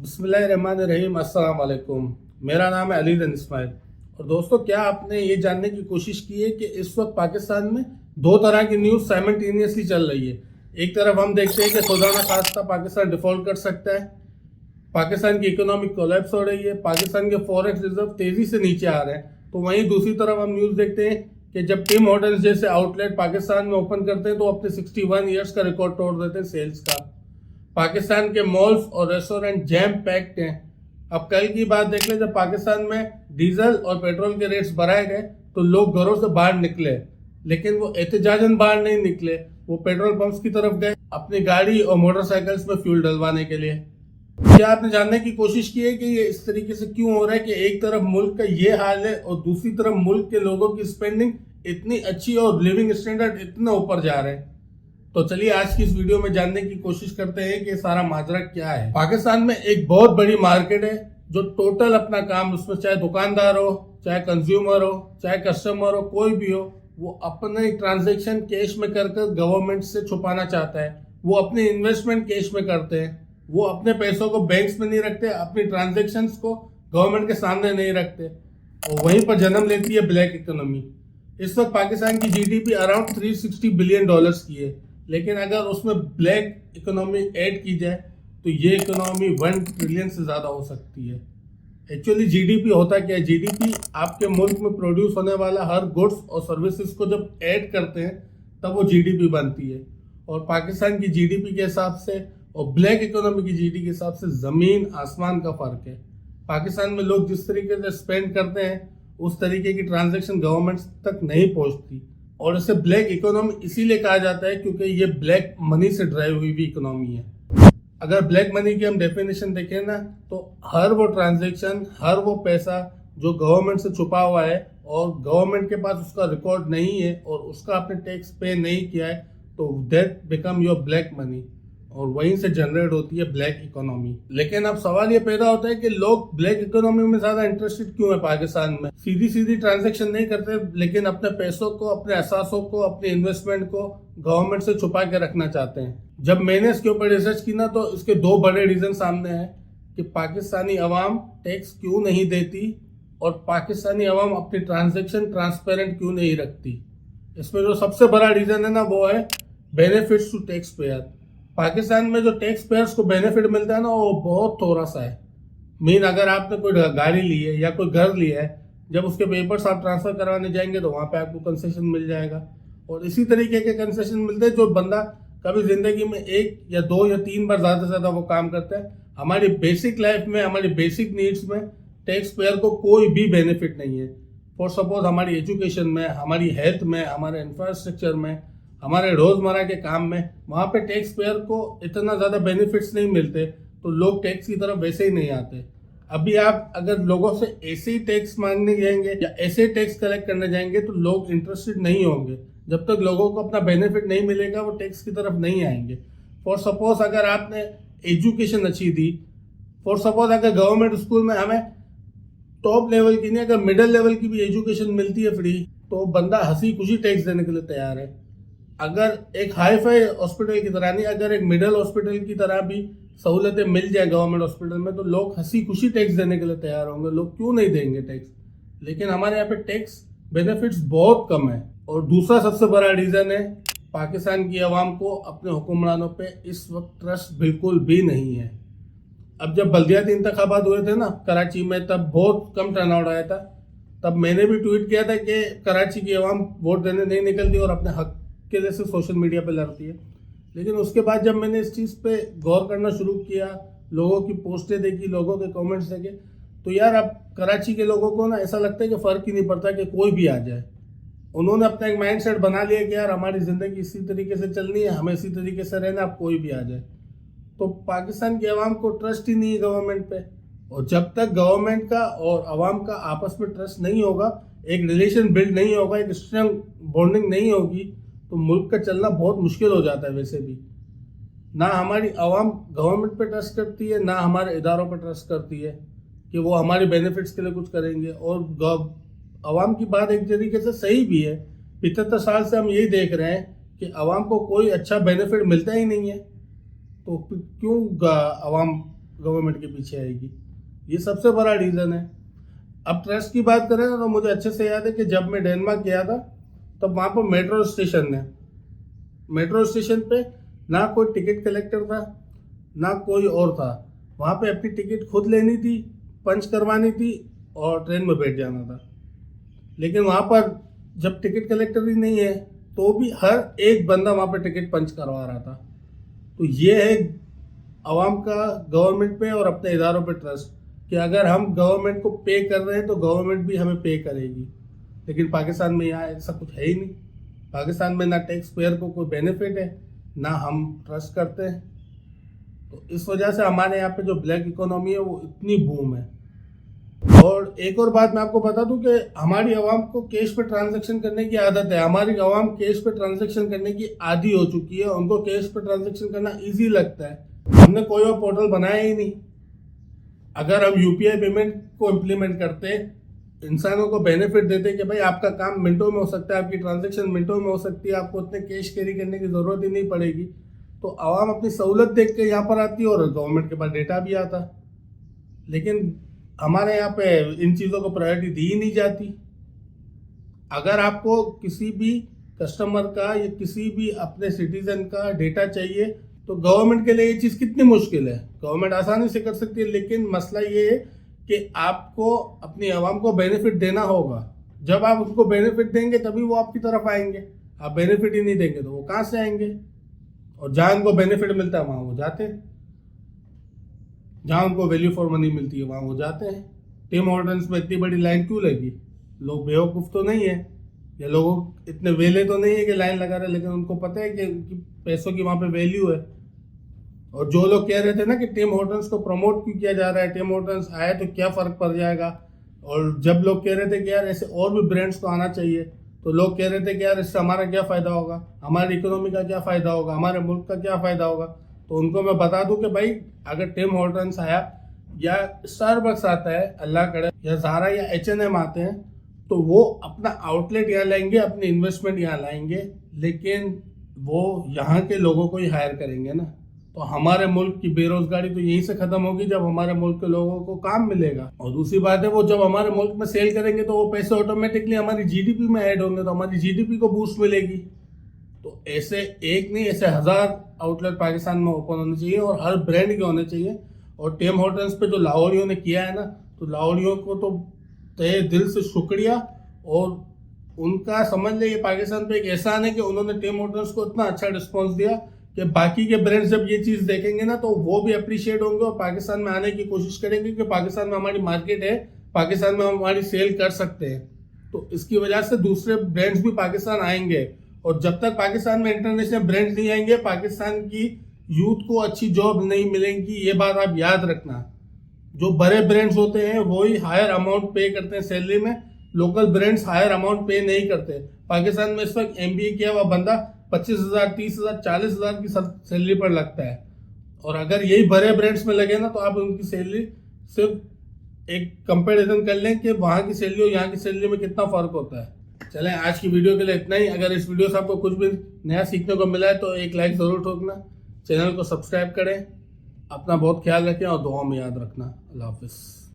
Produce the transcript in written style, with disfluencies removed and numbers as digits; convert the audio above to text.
बिस्मिल्लाहिर्रहमानिर्रहीम, अस्सलाम वालेकुम। मेरा नाम है अली रन इस्माइल। और दोस्तों, क्या आपने ये जानने की कोशिश की है कि इस वक्त पाकिस्तान में दो तरह की न्यूज़ साइमल्टेनियसली चल रही है। एक तरफ हम देखते हैं कि खुदा न खास्ता पाकिस्तान डिफॉल्ट कर सकता है, पाकिस्तान की इकोनॉमिक कोलैप्स हो रही है, पाकिस्तान के फॉरेक्स रिजर्व तेजी से नीचे आ रहे हैं। तो वहीं दूसरी तरफ हम न्यूज़ देखते हैं कि जब टिम हॉर्टन्स जैसे आउटलेट पाकिस्तान में ओपन करते हैं तो अपने 61 ईयर्स का रिकॉर्ड तोड़ देते हैं सेल्स का। पाकिस्तान के मॉल्स और रेस्टोरेंट जैम पैक्ड हैं। अब कल की बात देख लें, जब पाकिस्तान में डीजल और पेट्रोल के रेट्स बढ़ाए गए तो लोग घरों से बाहर निकले, लेकिन वो एहतजाजन बाहर नहीं निकले, वो पेट्रोल पंप्स की तरफ गए अपनी गाड़ी और मोटरसाइकिल्स में फ्यूल डलवाने के लिए। क्या आपने जानने की कोशिश की है कि ये इस तरीके से क्यों हो रहा है कि एक तरफ मुल्क का ये हाल है और दूसरी तरफ मुल्क के लोगों की स्पेंडिंग इतनी अच्छी और लिविंग स्टैंडर्ड इतना ऊपर जा रहे हैं? तो चलिए आज की इस वीडियो में जानने की कोशिश करते हैं कि सारा माजरा क्या है। पाकिस्तान में एक बहुत बड़ी मार्केट है जो टोटल अपना काम, उसमें चाहे दुकानदार हो, चाहे कंज्यूमर हो, चाहे कस्टमर हो, कोई भी हो, वो अपने ट्रांजैक्शन कैश में कर गवर्नमेंट से छुपाना चाहता है। वो अपनी इन्वेस्टमेंट कैश में करते हैं, वो अपने पैसों को बैंक्स में नहीं रखते, अपनी ट्रांजेक्शन्स को गवर्नमेंट के सामने नहीं रखते, और वहीं पर जन्म लेती है ब्लैक इकोनॉमी। इस वक्त पाकिस्तान की जीडीपी अराउंड 360 बिलियन डॉलर्स की है, लेकिन अगर उसमें ब्लैक इकोनॉमी ऐड की जाए तो ये इकोनॉमी 1 ट्रिलियन से ज़्यादा हो सकती है। एक्चुअली जीडीपी होता क्या है? जीडीपी आपके मुल्क में प्रोड्यूस होने वाला हर गुड्स और सर्विसेज को जब ऐड करते हैं तब वो जीडीपी बनती है। और पाकिस्तान की जीडीपी के हिसाब से और ब्लैक इकोनॉमी की जीडीपी के हिसाब से ज़मीन आसमान का फ़र्क है। पाकिस्तान में लोग जिस तरीके से स्पेंड करते हैं उस तरीके की ट्रांजैक्शन गवर्नमेंट तक नहीं पहुंचती, और इसे ब्लैक इकोनॉमी इसीलिए कहा जाता है क्योंकि ये ब्लैक मनी से ड्राइव हुई भी इकोनॉमी है। अगर ब्लैक मनी की हम डेफिनेशन देखें ना, तो हर वो ट्रांजैक्शन, हर वो पैसा जो गवर्नमेंट से छुपा हुआ है और गवर्नमेंट के पास उसका रिकॉर्ड नहीं है और उसका आपने टैक्स पे नहीं किया है, तो that become your black money, और वहीं से जनरेट होती है ब्लैक इकोनॉमी। लेकिन अब सवाल ये पैदा होता है कि लोग ब्लैक इकोनॉमी में ज्यादा इंटरेस्टेड क्यों है? पाकिस्तान में सीधी सीधी ट्रांजैक्शन नहीं करते, लेकिन अपने पैसों को, अपने असासों को, अपने इन्वेस्टमेंट को गवर्नमेंट से छुपा के रखना चाहते हैं। जब मैंने इसके ऊपर रिसर्च की ना, तो इसके दो बड़े रीजन सामने हैं कि पाकिस्तानी अवाम टैक्स क्यों नहीं देती और पाकिस्तानी अवाम अपनी ट्रांजैक्शन ट्रांसपेरेंट क्यों नहीं रखती। इसमें जो सबसे बड़ा रीजन है ना, वो है benefits to tax payer. Pakistan में जो टैक्स पेयर्स को बेनिफिट मिलता है ना, वो बहुत थोड़ा सा है। मीन अगर आपने कोई गाड़ी ली है या कोई घर लिया है, जब उसके पेपर्स आप ट्रांसफर करवाने जाएंगे तो वहां पे आपको कंसेशन मिल जाएगा। और इसी तरीके के कंसेशन मिलते हैं जो बंदा कभी जिंदगी में 1 या 2 या 3 बार ज्यादा से ज्यादा वो काम करता है। हमारी बेसिक लाइफ में, हमारी बेसिक नीड्स में टैक्स पेयर को कोई भी बेनिफिट नहीं है। फॉर सपोज हमारी एजुकेशन में, हमारी हेल्थ में, हमारे इंफ्रास्ट्रक्चर में, हमारे रोजमर्रा के काम में, वहां पे टैक्स पेयर को इतना ज्यादा बेनिफिट्स नहीं मिलते, तो लोग टैक्स की तरफ वैसे ही नहीं आते। अभी आप अगर लोगों से ऐसे ही टैक्स मांगने जाएंगे या ऐसे टैक्स कलेक्ट करने जाएंगे तो लोग इंटरेस्टेड नहीं होंगे। जब तक लोगों को अपना बेनिफिट नहीं मिलेगा वो टैक्स की तरफ नहीं आएंगे। फॉर सपोज अगर आपने एजुकेशन अच्छी दी, फॉर सपोज अगर गवर्नमेंट स्कूल में हमें टॉप लेवल की नहीं, अगर मिडिल लेवल की भी एजुकेशन मिलती है फ्री, तो बंदा हंसी खुशी टैक्स देने के लिए तैयार है। अगर एक हाई फाई हॉस्पिटल की तरह नहीं, अगर एक मिडिल हॉस्पिटल की तरह भी सहूलतें मिल जाए गवर्नमेंट हॉस्पिटल में, तो लोग हंसी खुशी टैक्स देने के लिए तैयार होंगे। लोग क्यों नहीं देंगे टैक्स? लेकिन हमारे यहाँ पे टैक्स बेनिफिट्स बहुत कम है। और दूसरा सबसे बड़ा रीजन है, पाकिस्तान की आवाम को अपने हुक्मरानों पे इस वक्त ट्रस्ट बिल्कुल भी नहीं है। अब जब बल्दियाती इंतखाबात हुए थे ना कराची में, तब बहुत कम टर्नआउट आया था। तब मैंने भी ट्वीट किया था कि कराची की आवाम वोट देने नहीं निकलती और अपने हक के लिए सिर्फ सोशल मीडिया पे लड़ती है। लेकिन उसके बाद जब मैंने इस चीज़ पे गौर करना शुरू किया, लोगों की पोस्टें देखी, लोगों के कमेंट्स देखे, तो यार अब कराची के लोगों को ना ऐसा लगता है कि फ़र्क ही नहीं पड़ता कि कोई भी आ जाए। उन्होंने अपना एक माइंड सेट बना लिया कि यार हमारी ज़िंदगी इसी तरीके से चलनी है, हमें इसी तरीके से रहना, अब कोई भी आ जाए। तो पाकिस्तान की आवाम को ट्रस्ट ही नहीं है गवर्नमेंट पे। और जब तक गवर्नमेंट का और आवाम का आपस में ट्रस्ट नहीं होगा, एक रिलेशन बिल्ड नहीं होगा, एक स्ट्रॉन्ग बॉन्डिंग नहीं होगी, तो मुल्क का चलना बहुत मुश्किल हो जाता है। वैसे भी ना हमारी आवाम गवर्नमेंट पे ट्रस्ट करती है, ना हमारे इदारों पे ट्रस्ट करती है कि वो हमारे बेनिफिट्स के लिए कुछ करेंगे। और आवाम की बात एक तरीके से सही भी है। 75 साल से हम यही देख रहे हैं कि आवाम को कोई अच्छा बेनिफिट मिलता ही नहीं है, तो क्यों आवाम गवर्नमेंट के पीछे आएगी। ये सबसे बड़ा रीज़न है। अब ट्रस्ट की बात करें ना, तो मुझे अच्छे से याद है कि जब मैं डेनमार्क गया था तब वहाँ पर मेट्रो स्टेशन है, मेट्रो स्टेशन पे ना कोई टिकट कलेक्टर था ना कोई और था। वहाँ पे अपनी टिकट खुद लेनी थी, पंच करवानी थी और ट्रेन में बैठ जाना था। लेकिन वहाँ पर जब टिकट कलेक्टर ही नहीं है तो भी हर एक बंदा वहाँ पे टिकट पंच करवा रहा था। तो ये है आवाम का गवर्नमेंट पे और अपने इदारों पे ट्रस्ट, कि अगर हम गवर्नमेंट को पे कर रहे हैं तो गवर्नमेंट भी हमें पे करेगी। लेकिन पाकिस्तान में यहाँ ऐसा कुछ है ही नहीं। पाकिस्तान में ना टैक्स पेयर को कोई बेनिफिट है ना हम ट्रस्ट करते हैं। तो इस वजह से हमारे यहाँ पे जो ब्लैक इकोनॉमी है वो इतनी बूम है। और एक और बात मैं आपको बता दूं कि हमारी आवाम को कैश पे ट्रांजैक्शन करने की आदत है। हमारी आवाम कैश पे ट्रांजैक्शन करने की आदी हो चुकी है। उनको कैश पे ट्रांजैक्शन करना इजी लगता है। हमने कोई और पोर्टल बनाया ही नहीं। अगर हम यूपीआई पेमेंट को इम्प्लीमेंट करते, इंसानों को बेनिफिट देते कि भाई आपका काम मिनटों में हो सकता है, आपकी ट्रांजैक्शन मिनटों में हो सकती है, आपको उतने कैश कैरी करने की ज़रूरत ही नहीं पड़ेगी, तो आवाम अपनी सहूलत देख के यहाँ पर आती और गवर्नमेंट के पास डेटा भी आता। लेकिन हमारे यहाँ पे इन चीज़ों को प्रायोरिटी दी ही नहीं जाती। अगर आपको किसी भी कस्टमर का या किसी भी अपने सिटीजन का डेटा चाहिए तो गवर्नमेंट के लिए ये चीज़ कितनी मुश्किल है। गवर्नमेंट आसानी से कर सकती है, लेकिन मसला ये है कि आपको अपनी आवाम को बेनिफिट देना होगा। जब आप उनको बेनिफिट देंगे तभी वो आपकी तरफ आएंगे। आप बेनिफिट ही नहीं देंगे तो वो कहाँ से आएंगे। और जहाँ उनको बेनिफिट मिलता है वहाँ वो जाते हैं, जहाँ उनको वैल्यू फॉर मनी मिलती है वहाँ वो जाते हैं। टिम हॉर्टन्स में इतनी बड़ी लाइन क्यों लगी? लोग बेवकूफ़ तो नहीं है या लोगों इतने वेले तो नहीं है कि लाइन लगा रहे, लेकिन उनको पता है कि पैसों की वहाँ पे वैल्यू है। और जो लोग कह रहे थे ना कि टिम हॉर्टन्स को प्रमोट क्यों किया जा रहा है, टिम हॉर्टन्स आया तो क्या फ़र्क पड़ जाएगा, और जब लोग कह रहे थे कि यार ऐसे और भी ब्रांड्स को आना चाहिए तो लोग कह रहे थे कि यार इससे हमारा क्या फ़ायदा होगा, हमारी इकोनॉमी का क्या फ़ायदा होगा, हमारे मुल्क का क्या फ़ायदा होगा। तो उनको मैं बता दूं कि भाई अगर टिम हॉर्टन्स आया या स्टारबक्स आता है, अल्लाह करे, या ज़ारा या H&M आते हैं तो वो अपना आउटलेट यहाँ लाएंगे, अपनी इन्वेस्टमेंट यहाँ लाएंगे, लेकिन वो यहाँ के लोगों को ही हायर करेंगे ना। तो हमारे मुल्क की बेरोजगारी तो यहीं से ख़त्म होगी जब हमारे मुल्क के लोगों को काम मिलेगा। और दूसरी बात है वो जब हमारे मुल्क में सेल करेंगे तो वो पैसे ऑटोमेटिकली हमारी जीडीपी में ऐड होंगे, तो हमारी जीडीपी को बूस्ट मिलेगी। तो ऐसे एक नहीं, ऐसे 1000 आउटलेट पाकिस्तान में ओपन होने चाहिए और हर ब्रांड के होने चाहिए। और टिम हॉर्टन्स पे जो लाहौरियों ने किया है ना, तो लाहौरियों को तो तहे दिल से शुक्रिया। और उनका समझ ले ये पाकिस्तान पे एक एहसान है कि उन्होंने टिम हॉर्टन्स को इतना अच्छा रिस्पॉन्स दिया कि बाकी के ब्रांड्स जब ये चीज़ देखेंगे ना तो वो भी अप्रिशिएट होंगे और पाकिस्तान में आने की कोशिश करेंगे कि पाकिस्तान में हमारी मार्केट है, पाकिस्तान में हम हमारी सेल कर सकते हैं। तो इसकी वजह से दूसरे ब्रांड्स भी पाकिस्तान आएंगे। और जब तक पाकिस्तान में इंटरनेशनल ब्रांड्स नहीं आएंगे, पाकिस्तान की यूथ को अच्छी जॉब नहीं मिलेंगी। ये बात आप याद रखना। जो बड़े ब्रांड्स होते हैं वही हायर अमाउंट पे करते हैं सैलरी में, लोकल ब्रांड्स हायर अमाउंट पे नहीं करते। पाकिस्तान में इस वक्त MBA किया हुआ बंदा 25,000, 30,000, 40,000 की सैलरी पर लगता है। और अगर यही बड़े ब्रांड्स में लगे ना तो आप उनकी सैलरी सिर्फ एक कंपैरिजन कर लें कि वहाँ की सैलरी और यहाँ की सैलरी में कितना फ़र्क होता है। चलें, आज की वीडियो के लिए इतना ही। अगर इस वीडियो से आपको कुछ भी नया सीखने को मिला है तो एक लाइक ज़रूर ठोकना, चैनल को सब्सक्राइब करें, अपना बहुत ख्याल रखें और दुआ में याद रखना। अल्लाह हाफिज़।